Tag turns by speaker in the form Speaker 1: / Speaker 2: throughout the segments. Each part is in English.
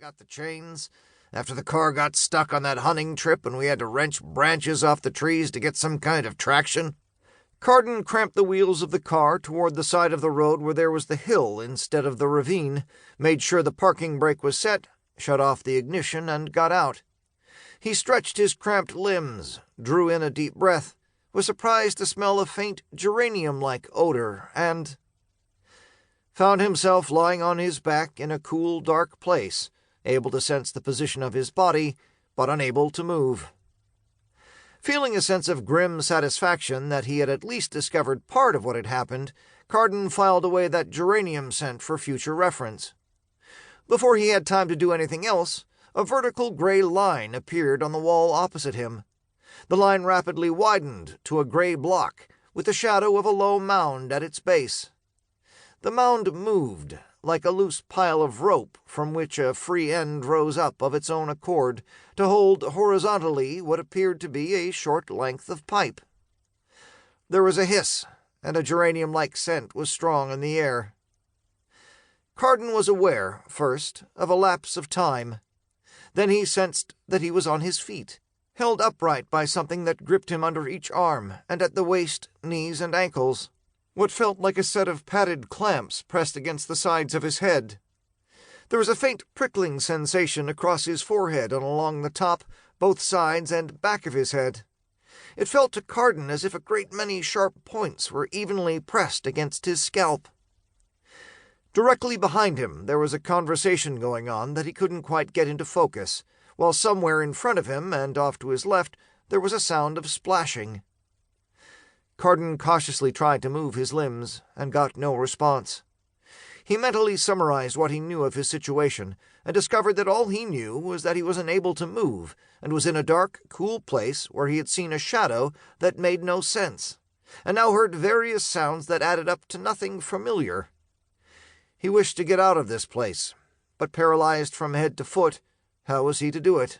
Speaker 1: got the chains. After the car got stuck on that hunting trip and we had to wrench branches off the trees to get some kind of traction. Carden cramped the wheels of the car toward the side of the road where there was the hill instead of the ravine, made sure the parking brake was set, shut off the ignition, and got out. He stretched his cramped limbs, drew in a deep breath, was surprised to smell a faint geranium-like odor, and found himself lying on his back in a cool, dark place, able to sense the position of his body, but unable to move. Feeling a sense of grim satisfaction that he had at least discovered part of what had happened, Carden filed away that geranium scent for future reference. Before he had time to do anything else, a vertical gray line appeared on the wall opposite him. The line rapidly widened to a gray block, with the shadow of a low mound at its base. The mound moved, like a loose pile of rope from which a free end rose up of its own accord to hold horizontally what appeared to be a short length of pipe. There was a hiss, and a geranium-like scent was strong in the air. Carden was aware, first, of a lapse of time. Then he sensed that he was on his feet, held upright by something that gripped him under each arm and at the waist, knees, and ankles. What felt like a set of padded clamps pressed against the sides of his head. There was a faint prickling sensation across his forehead and along the top, both sides, and back of his head. It felt to Carden as if a great many sharp points were evenly pressed against his scalp. Directly behind him there was a conversation going on that he couldn't quite get into focus, while somewhere in front of him and off to his left there was a sound of splashing. Carden cautiously tried to move his limbs, and got no response. He mentally summarized what he knew of his situation, and discovered that all he knew was that he was unable to move, and was in a dark, cool place where he had seen a shadow that made no sense, and now heard various sounds that added up to nothing familiar. He wished to get out of this place, but paralyzed from head to foot, how was he to do it?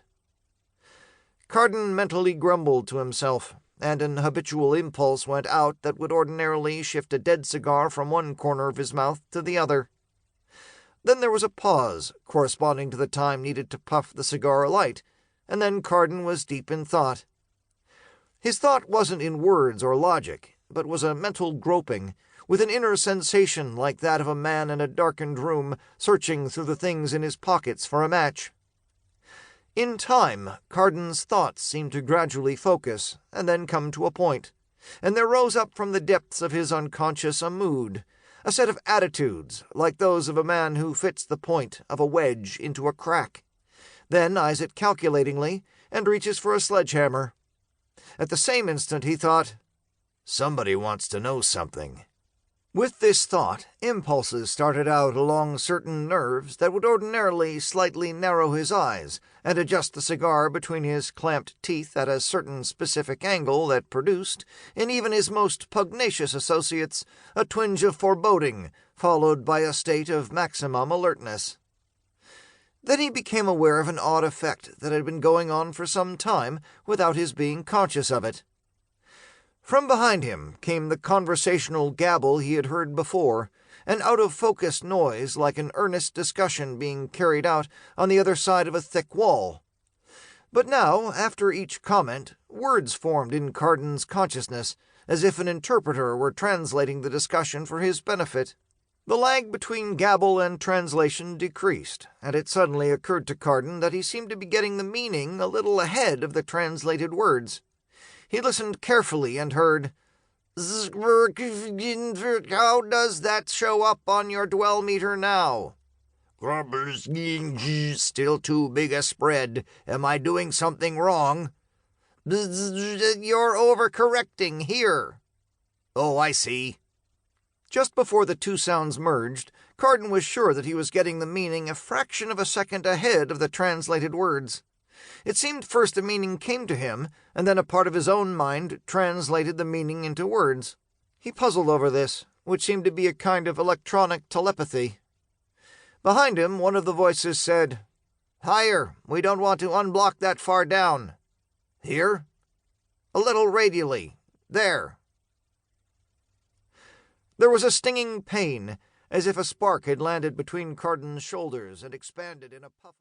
Speaker 1: Carden mentally grumbled to himself, and an habitual impulse went out that would ordinarily shift a dead cigar from one corner of his mouth to the other. Then there was a pause, corresponding to the time needed to puff the cigar alight, and then Carden was deep in thought. His thought wasn't in words or logic, but was a mental groping, with an inner sensation like that of a man in a darkened room searching through the things in his pockets for a match. In time, Carden's thoughts seemed to gradually focus, and then come to a point, and there rose up from the depths of his unconscious a mood, a set of attitudes, like those of a man who fits the point of a wedge into a crack, then eyes it calculatingly, and reaches for a sledgehammer. At the same instant he thought, "Somebody wants to know something." With this thought, impulses started out along certain nerves that would ordinarily slightly narrow his eyes and adjust the cigar between his clamped teeth at a certain specific angle that produced, in even his most pugnacious associates, a twinge of foreboding, followed by a state of maximum alertness. Then he became aware of an odd effect that had been going on for some time without his being conscious of it. From behind him came the conversational gabble he had heard before, an out-of-focus noise like an earnest discussion being carried out on the other side of a thick wall. But now, after each comment, words formed in Carden's consciousness, as if an interpreter were translating the discussion for his benefit. The lag between gabble and translation decreased, and it suddenly occurred to Carden that he seemed to be getting the meaning a little ahead of the translated words. He listened carefully and heard, "How does that show up on your dwell meter now?" "Still too big a spread. Am I doing something wrong?" "You're overcorrecting here." "Oh, I see." Just before the two sounds merged, Carden was sure that he was getting the meaning a fraction of a second ahead of the translated words. It seemed first a meaning came to him, and then a part of his own mind translated the meaning into words. He puzzled over this, which seemed to be a kind of electronic telepathy. Behind him, one of the voices said, "Higher, we don't want to unblock that far down." "Here?" "A little radially. There." There was a stinging pain, as if a spark had landed between Carden's shoulders and expanded in a puff.